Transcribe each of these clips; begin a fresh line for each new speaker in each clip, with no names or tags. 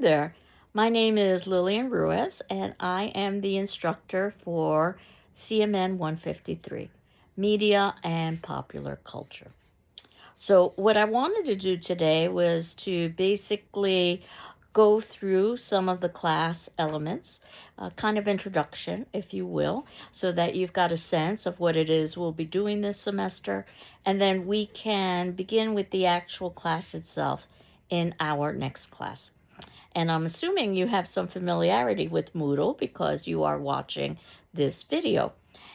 there. My name is Lillian Ruiz, and I am the instructor for CMN 153, Media and Popular Culture. So, what I wanted to do today was to basically go through some of the class elements, kind of introduction, if you will, so that you've got a sense of what it is we'll be doing this semester, and then we can begin with the actual class itself in our next class. And I'm assuming you have some familiarity with Moodle because you are watching this video.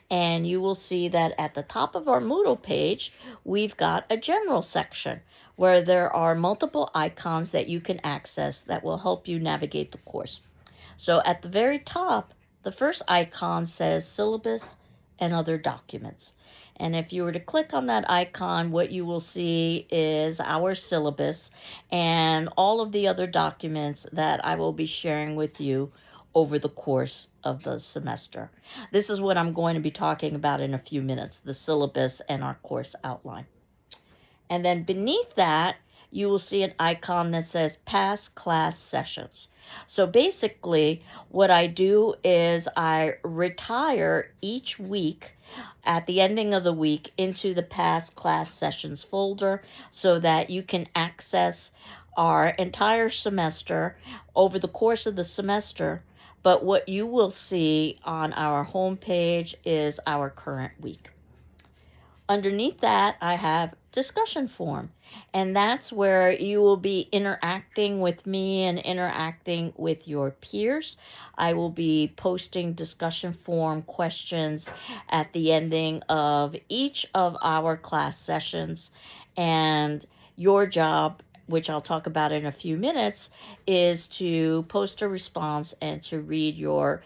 And you will see that at the top of our Moodle page, we've got a general section where there are multiple icons that you can access that will help you navigate the course. So at the very top, the first icon says syllabus and other documents. And if you were to click on that icon, what you will see is our syllabus and all of the other documents that I will be sharing with you over the course of the semester. This is what I'm going to be talking about in a few minutes, the syllabus and our course outline. And then beneath that, you will see an icon that says past class sessions. So basically, what I do is I retire each week at the ending of the week into the past class sessions folder so that you can access our entire semester over the course of the semester. But what you will see on our homepage is our current week. Underneath that, I have discussion forum, and that's where you will be interacting with me and interacting with your peers. I will be posting discussion forum questions at the ending of each of our class sessions, and your job, which I'll talk about in a few minutes, is to post a response and to read your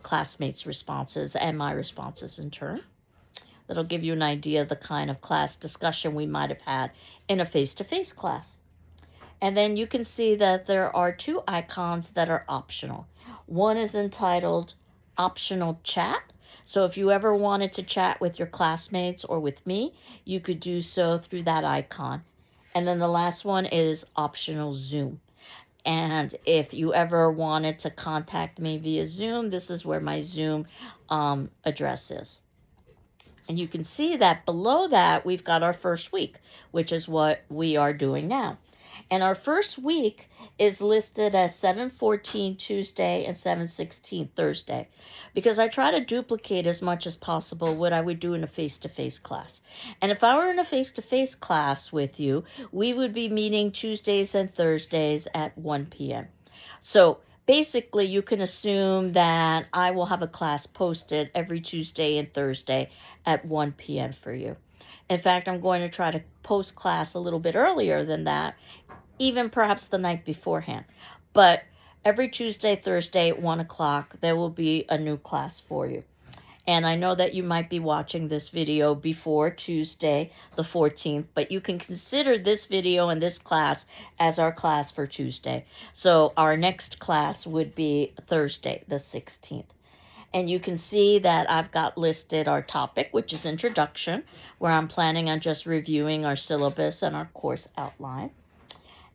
classmates' responses and my responses in turn. That'll give you an idea of the kind of class discussion we might have had in a face-to-face class. And then you can see that there are two icons that are optional. One is entitled Optional Chat. So if you ever wanted to chat with your classmates or with me, you could do so through that icon. And then the last one is Optional Zoom. And if you ever wanted to contact me via Zoom, this is where my Zoom address is. And you can see that below that, we've got our first week, which is what we are doing now. And our first week is listed as 7/14 Tuesday and 7/16 Thursday, because I try to duplicate as much as possible what I would do in a face-to-face class. And if I were in a face-to-face class with you, we would be meeting Tuesdays and Thursdays at 1 p.m. So basically, you can assume that I will have a class posted every Tuesday and Thursday at 1 p.m. for you. In fact, I'm going to try to post class a little bit earlier than that, even perhaps the night beforehand. But every Tuesday, Thursday at 1 o'clock, there will be a new class for you. And I know that you might be watching this video before Tuesday the 14th, but you can consider this video and this class as our class for Tuesday. So our next class would be Thursday the 16th. And you can see that I've got listed our topic, which is introduction, where I'm planning on just reviewing our syllabus and our course outline.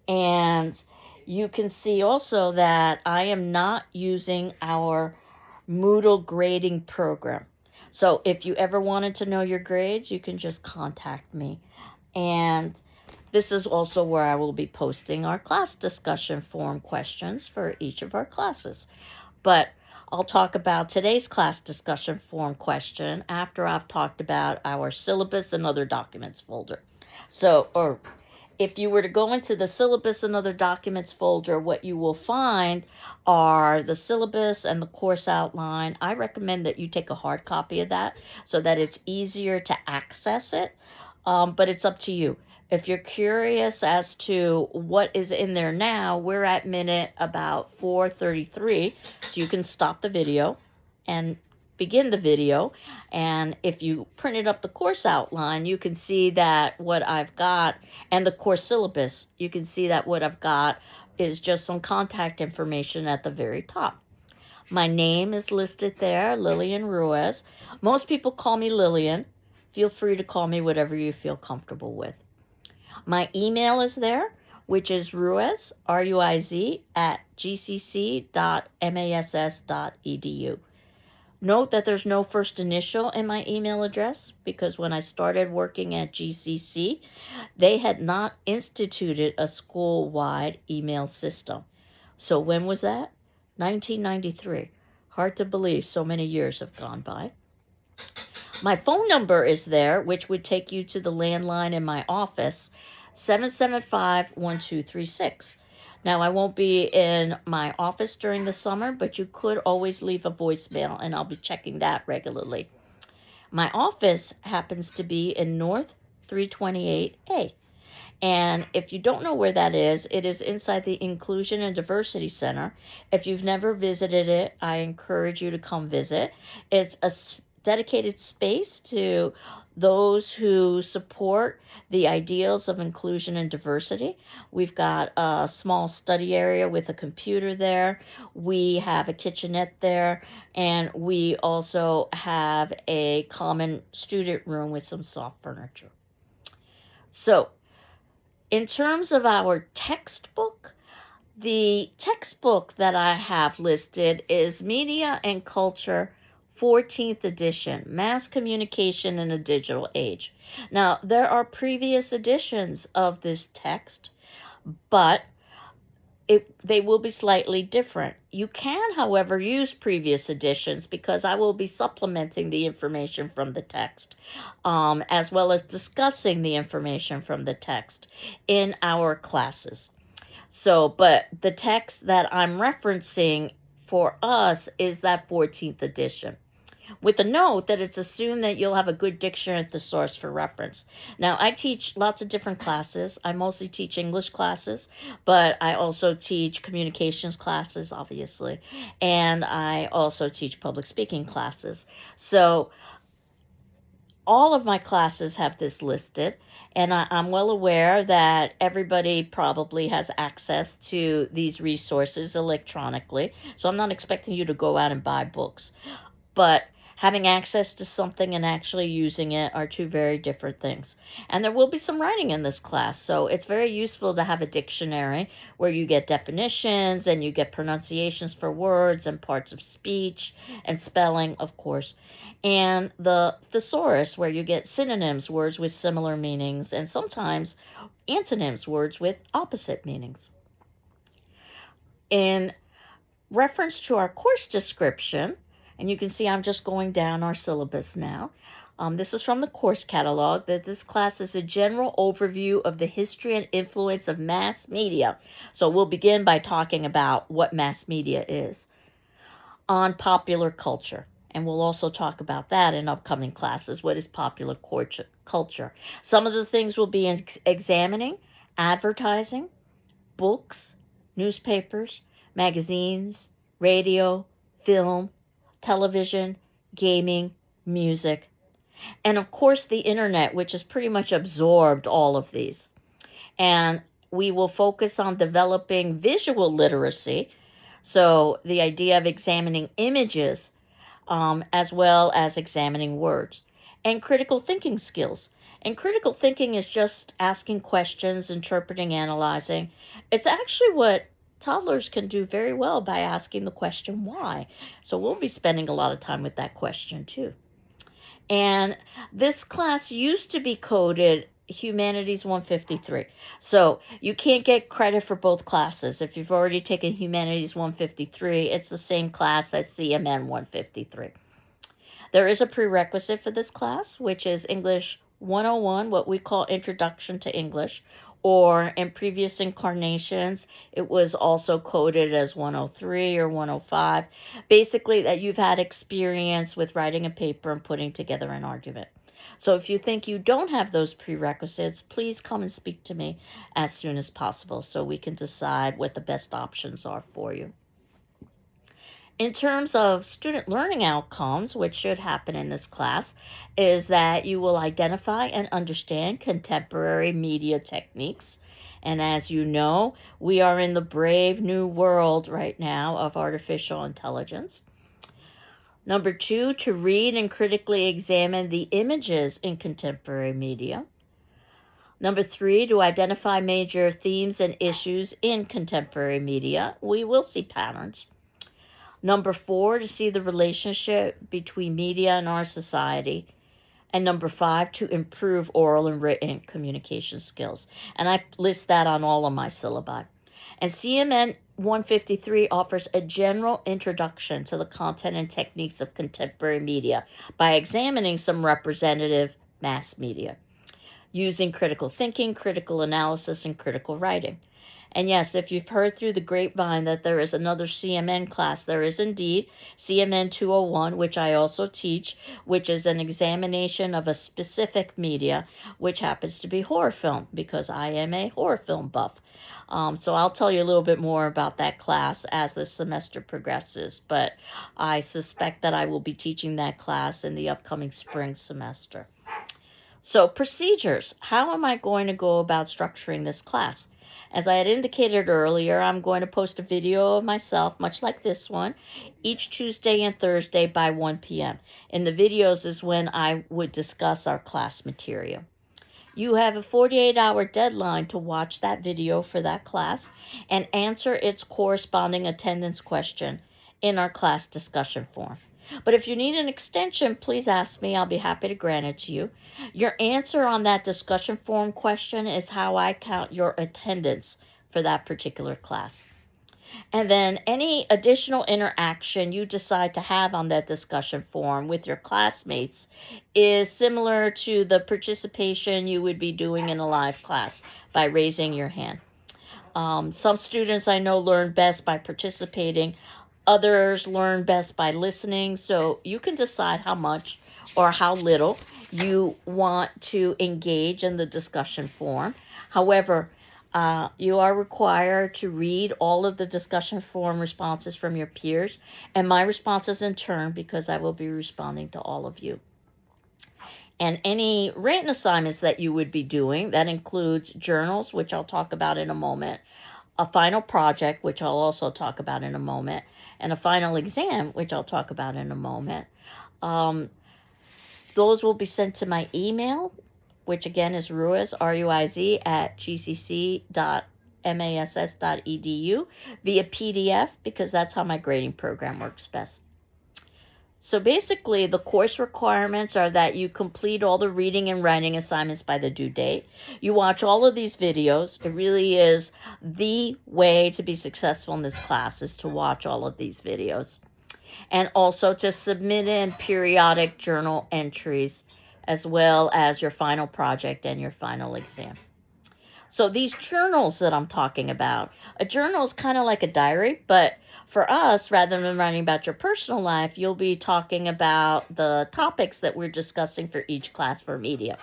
And you can see also that I am not using our Moodle grading program. So if you ever wanted to know your grades, you can just contact me. And this is also where I will be posting our class discussion forum questions for each of our classes. But I'll talk about today's class discussion forum question after I've talked about our syllabus and other documents folder. If you were to go into the syllabus and other documents folder, what you will find are the syllabus and the course outline. I recommend that you take a hard copy of that so that it's easier to access it, but it's up to you. If you're curious as to what is in there now, we're at minute about 4:33, so you can stop the video and begin the video. And if you printed up the course outline, you can see that what I've got, and the course syllabus, you can see that what I've got is just some contact information at the very top. My name is listed there, Lillian Ruiz. Most people call me Lillian. Feel free to call me whatever you feel comfortable with. My email is there, which is Ruiz, R-U-I-Z, at gcc.mass.edu. Note that there's no first initial in my email address because when I started working at GCC, they had not instituted a school-wide email system. So when was that? 1993. Hard to believe so many years have gone by. My phone number is there, which would take you to the landline in my office, 775-1236. Now, I won't be in my office during the summer, but you could always leave a voicemail, and I'll be checking that regularly. My office happens to be in North 328A. And if you don't know where that is, it is inside the Inclusion and Diversity Center. If you've never visited it, I encourage you to come visit. It's a dedicated space to those who support the ideals of inclusion and diversity. We've got a small study area with a computer there. We have a kitchenette there, and we also have a common student room with some soft furniture. So, in terms of our textbook, the textbook that I have listed is Media and Culture 14th edition, Mass Communication in a Digital Age. Now, there are previous editions of this text, but they will be slightly different. You can, however, use previous editions because I will be supplementing the information from the text, as well as discussing the information from the text in our classes. So, but the text that I'm referencing for us is that 14th edition, with the note that it's assumed that you'll have a good dictionary at the source for reference. Now, I teach lots of different classes. I mostly teach English classes, but I also teach communications classes, obviously, and I also teach public speaking classes. So all of my classes have this listed, and I'm well aware that everybody probably has access to these resources electronically, so I'm not expecting you to go out and buy books. But having access to something and actually using it are two very different things. And there will be some writing in this class, so it's very useful to have a dictionary where you get definitions and you get pronunciations for words and parts of speech and spelling, of course. And the thesaurus, where you get synonyms, words with similar meanings, and sometimes antonyms, words with opposite meanings. In reference to our course description, and you can see I'm just going down our syllabus now. This is from the course catalog, that this class is a general overview of the history and influence of mass media. So we'll begin by talking about what mass media is. On popular culture, and we'll also talk about that in upcoming classes. What is popular culture? Some of the things we'll be examining: advertising, books, newspapers, magazines, radio, film, television, gaming, music, and of course the internet, which has pretty much absorbed all of these. And we will focus on developing visual literacy, so the idea of examining images, as well as examining words, and critical thinking skills. And critical thinking is just asking questions, interpreting, analyzing. It's actually what toddlers can do very well by asking the question, why? So we'll be spending a lot of time with that question too. And this class used to be coded Humanities 153. So you can't get credit for both classes. If you've already taken Humanities 153, it's the same class as CMN 153. There is a prerequisite for this class, which is English 101, what we call Introduction to English, or in previous incarnations, it was also coded as 103 or 105. Basically, that you've had experience with writing a paper and putting together an argument. So if you think you don't have those prerequisites, please come and speak to me as soon as possible so we can decide what the best options are for you. In terms of student learning outcomes, which should happen in this class, is that you will identify and understand contemporary media techniques. And as you know, we are in the brave new world right now of artificial intelligence. Number 2, to read and critically examine the images in contemporary media. Number 3, to identify major themes and issues in contemporary media. We will see patterns. Number 4, to see the relationship between media and our society. And number 5, to improve oral and written communication skills. And I list that on all of my syllabi. And CMN 153 offers a general introduction to the content and techniques of contemporary media by examining some representative mass media, using critical thinking, critical analysis, and critical writing. And yes, if you've heard through the grapevine that there is another CMN class, there is indeed CMN 201, which I also teach, which is an examination of a specific media, which happens to be horror film, because I am a horror film buff. So I'll tell you a little bit more about that class as the semester progresses, but I suspect that I will be teaching that class in the upcoming spring semester. So procedures, how am I going to go about structuring this class? As I had indicated earlier, I'm going to post a video of myself, much like this one, each Tuesday and Thursday by 1 p.m. In the videos is when I would discuss our class material. You have a 48-hour deadline to watch that video for that class and answer its corresponding attendance question in our class discussion forum. But if you need an extension, please ask me. I'll be happy to grant it to you. Your answer on that discussion forum question is how I count your attendance for that particular class. And then any additional interaction you decide to have on that discussion forum with your classmates is similar to the participation you would be doing in a live class by raising your hand. Some students I know learn best by participating. Others learn best by listening. So you can decide how much or how little you want to engage in the discussion forum. However, you are required to read all of the discussion forum responses from your peers and my responses in turn, because I will be responding to all of you. And any written assignments that you would be doing, that includes journals, which I'll talk about in a moment, a final project, which I'll also talk about in a moment, and a final exam, which I'll talk about in a moment. Those will be sent to my email, which again is Ruiz, R-U-I-Z, at gcc.mass.edu via PDF, because that's how my grading program works best. So basically, the course requirements are that you complete all the reading and writing assignments by the due date. You watch all of these videos. It really is the way to be successful in this class, is to watch all of these videos. And also to submit in periodic journal entries, as well as your final project and your final exam. So these journals that I'm talking about, a journal is kind of like a diary, but for us, rather than writing about your personal life, you'll be talking about the topics that we're discussing for each class for media.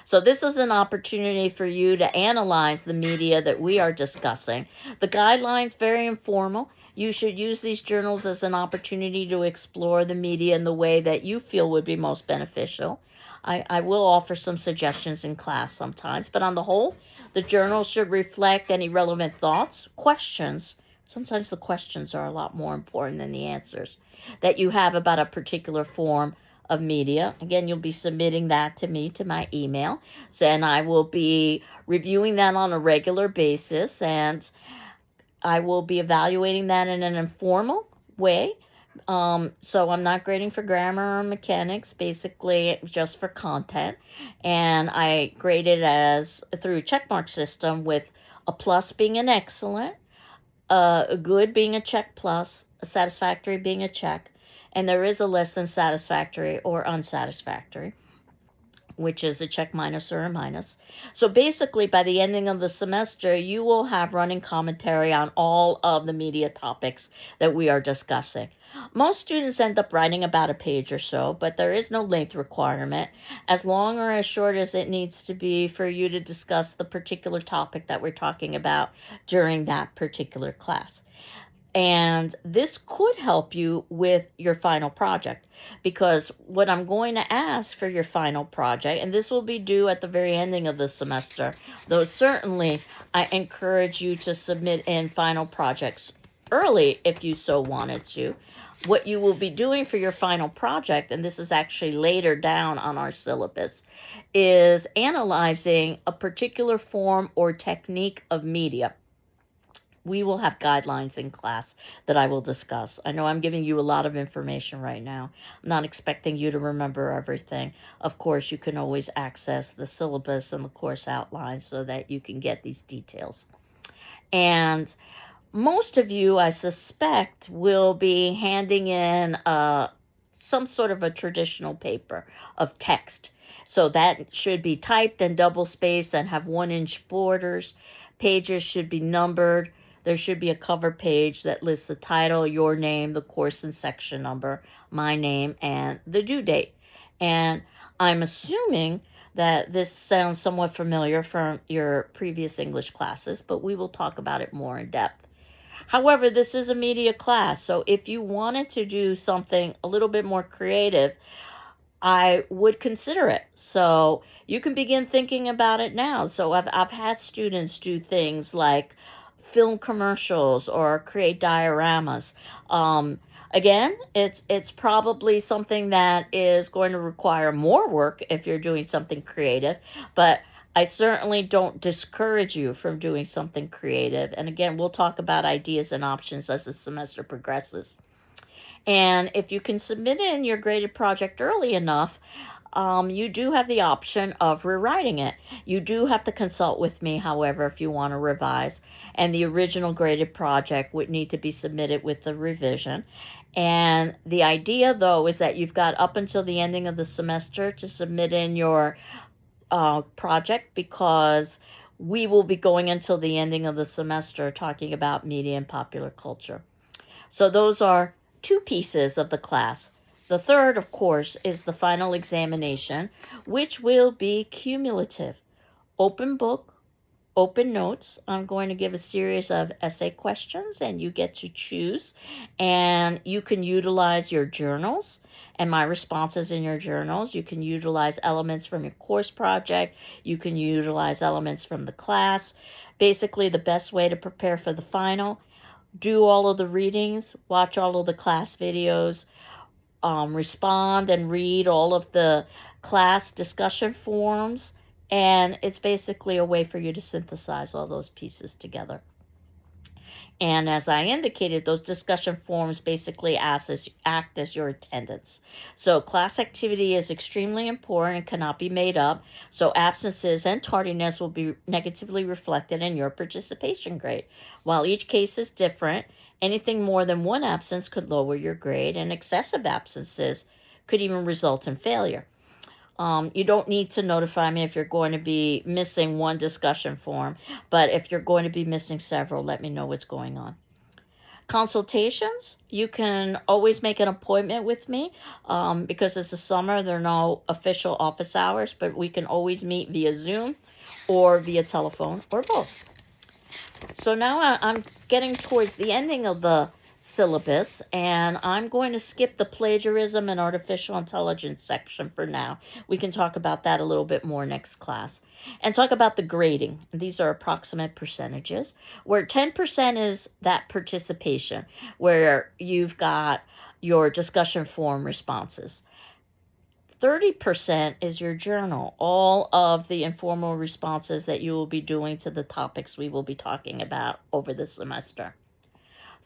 So this is an opportunity for you to analyze the media that we are discussing. The guidelines, very informal. You should use these journals as an opportunity to explore the media in the way that you feel would be most beneficial. I will offer some suggestions in class sometimes, but on the whole, the journal should reflect any relevant thoughts, questions. Sometimes the questions are a lot more important than the answers that you have about a particular form of media. Again, you'll be submitting that to me, to my email. So, and I will be reviewing that on a regular basis, and I will be evaluating that in an informal way. So I'm not grading for grammar or mechanics, basically just for content. And I grade it as through a checkmark system, with a plus being an excellent, a good being a check plus, a satisfactory being a check, and there is a less than satisfactory or unsatisfactory, which is a check minus or a minus. So basically, by the ending of the semester, you will have running commentary on all of the media topics that we are discussing. Most students end up writing about a page or so, but there is no length requirement, as long or as short as it needs to be for you to discuss the particular topic that we're talking about during that particular class. And this could help you with your final project, because what I'm going to ask for your final project, and this will be due at the very ending of the semester, though certainly I encourage you to submit in final projects early if you so wanted to. What you will be doing for your final project, and this is actually later down on our syllabus, is analyzing a particular form or technique of media. We will have guidelines in class that I will discuss. I know I'm giving you a lot of information right now. I'm not expecting you to remember everything. Of course, you can always access the syllabus and the course outline so that you can get these details. And most of you, I suspect, will be handing in some sort of a traditional paper of text. So that should be typed and double spaced and have 1-inch borders. Pages should be numbered. There should be a cover page that lists the title, your name, the course and section number, my name, and the due date. And I'm assuming that this sounds somewhat familiar from your previous English classes, but we will talk about it more in depth. However, this is a media class, so if you wanted to do something a little bit more creative, I would consider it. So you can begin thinking about it now. So I've had students do things like film commercials or create dioramas. Again, it's probably something that is going to require more work if you're doing something creative, but I certainly don't discourage you from doing something creative. And again, we'll talk about ideas and options as the semester progresses. And if you can submit in your graded project early enough, you do have the option of rewriting it. You do have to consult with me, however, if you want to revise. And the original graded project would need to be submitted with the revision. And the idea, though, is that you've got up until the ending of the semester to submit in your project, because we will be going until the ending of the semester talking about media and popular culture. So those are two pieces of the class. The third, of course, is the final examination, which will be cumulative. Open book, open notes. I'm going to give a series of essay questions, and you get to choose. And you can utilize your journals and my responses in your journals. You can utilize elements from your course project. You can utilize elements from the class. Basically, the best way to prepare for the final: do all of the readings, watch all of the class videos, respond and read all of the class discussion forums, and it's basically a way for you to synthesize all those pieces together. And as I indicated, those discussion forums basically act as your attendance. So class activity is extremely important and cannot be made up. So absences and tardiness will be negatively reflected in your participation grade. While each case is different, anything more than one absence could lower your grade, and excessive absences could even result in failure. You don't need to notify me if you're going to be missing one discussion forum, but if you're going to be missing several, let me know what's going on. Consultations, you can always make an appointment with me, because it's the summer. There are no official office hours, but we can always meet via Zoom or via telephone or both. So now I'm getting towards the ending of the syllabus, and I'm going to skip the plagiarism and artificial intelligence section for now. We can talk about that a little bit more next class, and talk about the grading. These are approximate percentages, where 10% is that participation, where you've got your discussion forum responses. 30% is your journal, all of the informal responses that you will be doing to the topics we will be talking about over the semester.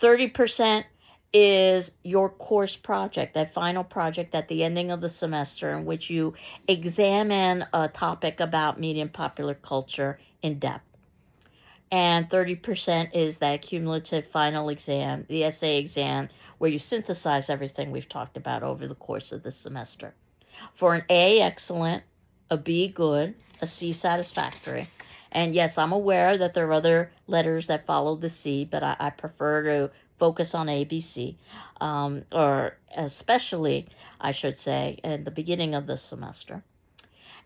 30% is your course project, that final project at the ending of the semester, in which you examine a topic about media and popular culture in depth. And 30% is that cumulative final exam, the essay exam, where you synthesize everything we've talked about over the course of the semester. For an A, excellent; a B, good; a C, satisfactory. And yes, I'm aware that there are other letters that follow the C, but I prefer to focus on A, B, C, or especially, I should say, at the beginning of the semester.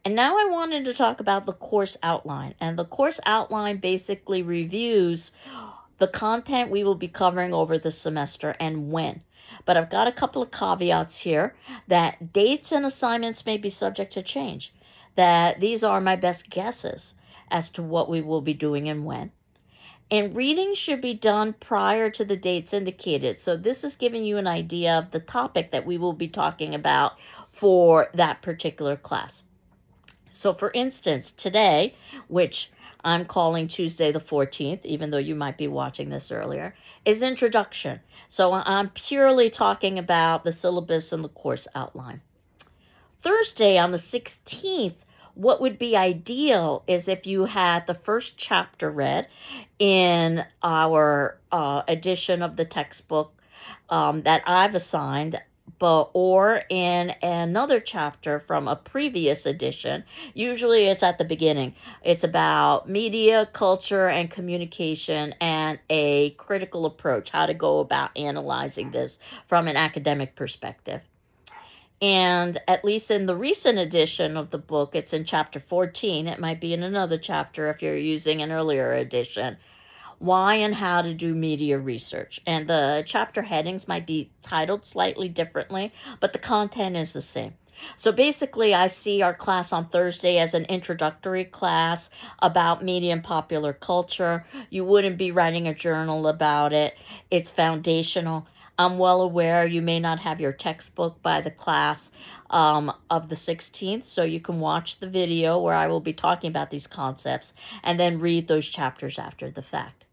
And now I wanted to talk about the course outline. And the course outline basically reviews the content we will be covering over the semester and when. But I've got a couple of caveats here, that dates and assignments may be subject to change, that these are my best guesses as to what we will be doing and when. And reading should be done prior to the dates indicated. So this is giving you an idea of the topic that we will be talking about for that particular class. So for instance, today, which I'm calling Tuesday the 14th, even though you might be watching this earlier, is introduction. So I'm purely talking about the syllabus and the course outline. Thursday on the 16th, what would be ideal is if you had the first chapter read in our edition of the textbook that I've assigned, or in another chapter from a previous edition. Usually it's at the beginning. It's about media, culture, and communication, and a critical approach, how to go about analyzing this from an academic perspective. And at least in the recent edition of the book, it's in chapter 14. It might be in another chapter if you're using an earlier edition. Why and how to do media research. And the chapter headings might be titled slightly differently, but the content is the same. So basically, I see our class on Thursday as an introductory class about media and popular culture. You wouldn't be writing a journal about it. It's foundational. I'm well aware you may not have your textbook by the class of the 16th, so you can watch the video where I will be talking about these concepts and then read those chapters after the fact.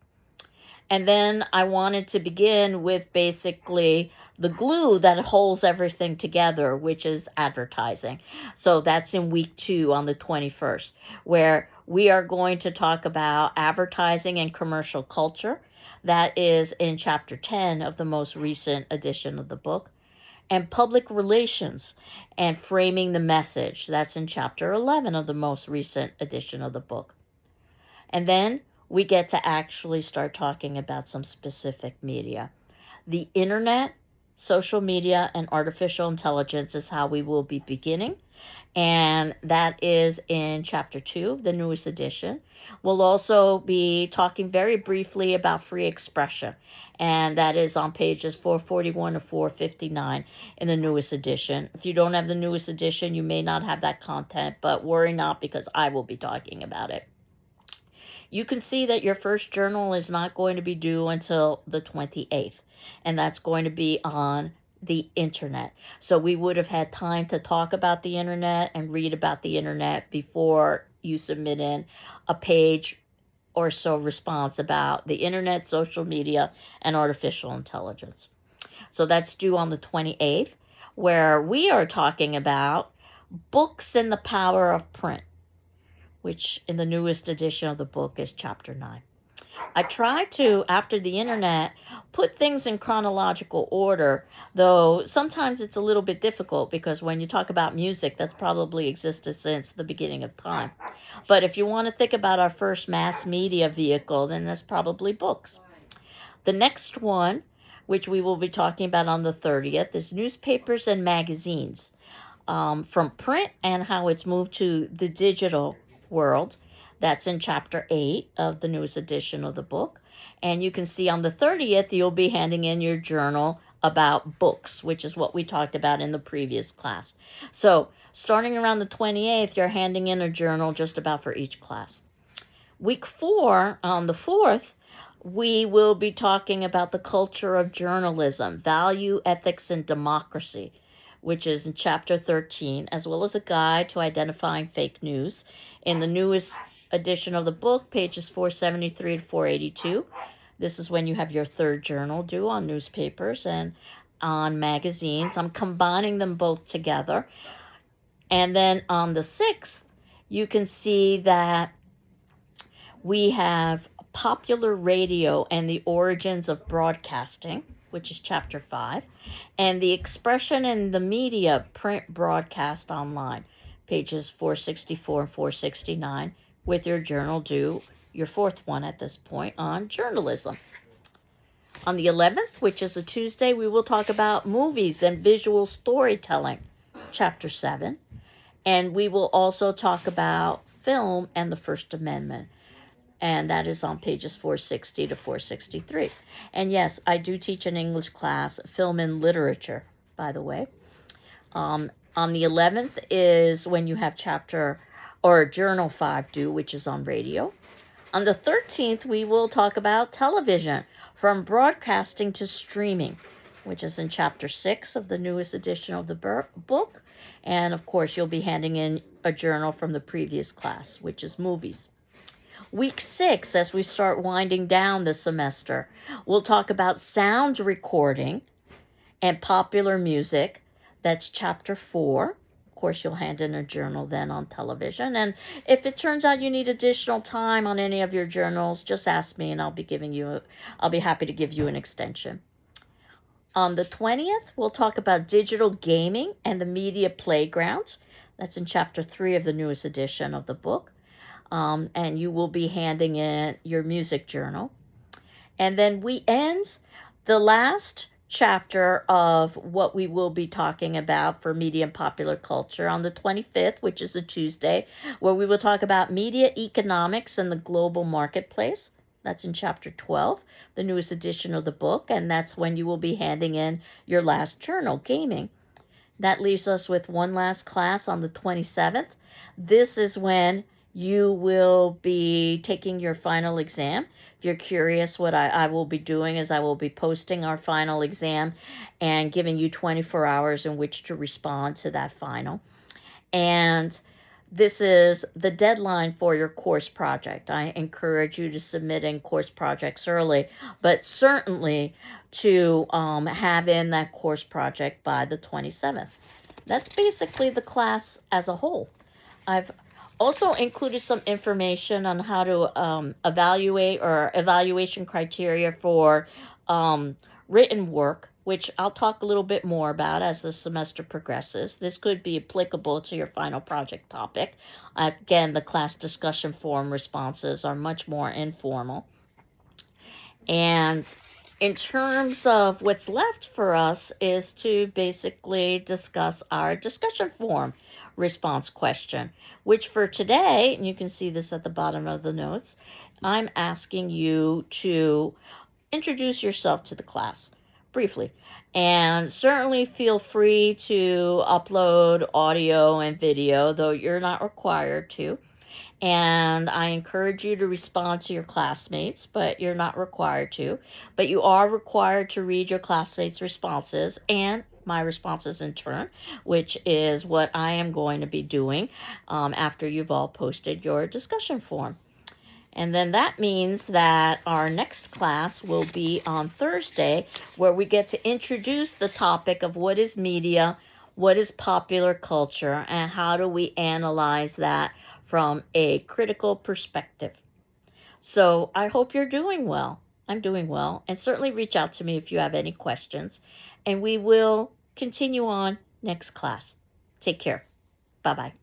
And then I wanted to begin with basically the glue that holds everything together, which is advertising. So that's in week 2 on the 21st, where we are going to talk about advertising and commercial culture. That is in chapter 10 of the most recent edition of the book. And public relations and framing the message. That's in chapter 11 of the most recent edition of the book. And then we get to actually start talking about some specific media. The internet, social media, and artificial intelligence is how we will be beginning. And that is in chapter 2, the newest edition. We'll also be talking very briefly about free expression. And that is on pages 441 to 459 in the newest edition. If you don't have the newest edition, you may not have that content, but worry not because I will be talking about it. You can see that your first journal is not going to be due until the 28th, and that's going to be on the internet. So we would have had time to talk about the internet and read about the internet before you submit in a page or so response about the internet, social media, and artificial intelligence. So that's due on the 28th, where we are talking about books and the power of print, which in the newest edition of the book is chapter 9. I try to, after the internet, put things in chronological order, though sometimes it's a little bit difficult because when you talk about music, that's probably existed since the beginning of time. But if you want to think about our first mass media vehicle, then that's probably books. The next one, which we will be talking about on the 30th, is newspapers and magazines, from print and how it's moved to the digital world. That's in chapter 8 of the newest edition of the book. And you can see on the 30th, you'll be handing in your journal about books, which is what we talked about in the previous class. So starting around the 28th, you're handing in a journal just about for each class. Week 4, on the 4th, we will be talking about the culture of journalism, value, ethics, and democracy, which is in chapter 13, as well as a guide to identifying fake news in the newest edition of the book, pages 473 to 482. This is when you have your third journal due on newspapers and on magazines. I'm combining them both together. And then on the 6th, you can see that we have popular radio and the origins of broadcasting, which is chapter 5, and the expression in the media, print, broadcast, online, pages 464 and 469, with your journal due, your fourth one at this point, on journalism. On the 11th, which is a Tuesday, we will talk about movies and visual storytelling, chapter 7, and we will also talk about film and the First Amendment. And that is on pages 460 to 463. And yes, I do teach an English class, film and literature, by the way. On the 11th is when you have chapter or journal 5 due, which is on radio. On the 13th, we will talk about television, from broadcasting to streaming, which is in chapter 6 of the newest edition of the book. And of course, you'll be handing in a journal from the previous class, which is movies. Week 6, as we start winding down the semester, we'll talk about sound recording and popular music. That's chapter 4. Of course, you'll hand in a journal then on television. And if it turns out you need additional time on any of your journals, just ask me and I'll be happy to give you an extension. On the 20th, we'll talk about digital gaming and the media playground. That's in chapter 3 of the newest edition of the book. And you will be handing in your music journal. And then we end the last chapter of what we will be talking about for media and popular culture on the 25th, which is a Tuesday, where we will talk about media economics and the global marketplace. That's in chapter 12, the newest edition of the book, and that's when you will be handing in your last journal, gaming. That leaves us with one last class on the 27th. This is when you will be taking your final exam. If you're curious, what I will be doing is I will be posting our final exam and giving you 24 hours in which to respond to that final. And this is the deadline for your course project. I encourage you to submit in course projects early, but certainly to have in that course project by the 27th. That's basically the class as a whole. I've also included some information on how to evaluate or evaluation criteria for written work, which I'll talk a little bit more about as the semester progresses. This could be applicable to your final project topic. Again, the class discussion forum responses are much more informal. And in terms of what's left for us is to basically discuss our discussion forum response question, which for today, and you can see this at the bottom of the notes, I'm asking you to introduce yourself to the class briefly. And certainly feel free to upload audio and video, though you're not required to. And I encourage you to respond to your classmates, but you're not required to. But you are required to read your classmates' responses and my responses in turn, which is what I am going to be doing after you've all posted your discussion form. And then that means that our next class will be on Thursday, where we get to introduce the topic of what is media, what is popular culture, and how do we analyze that from a critical perspective. So I hope you're doing well. I'm doing well. And certainly reach out to me if you have any questions. And we will continue on next class. Take care. Bye-bye.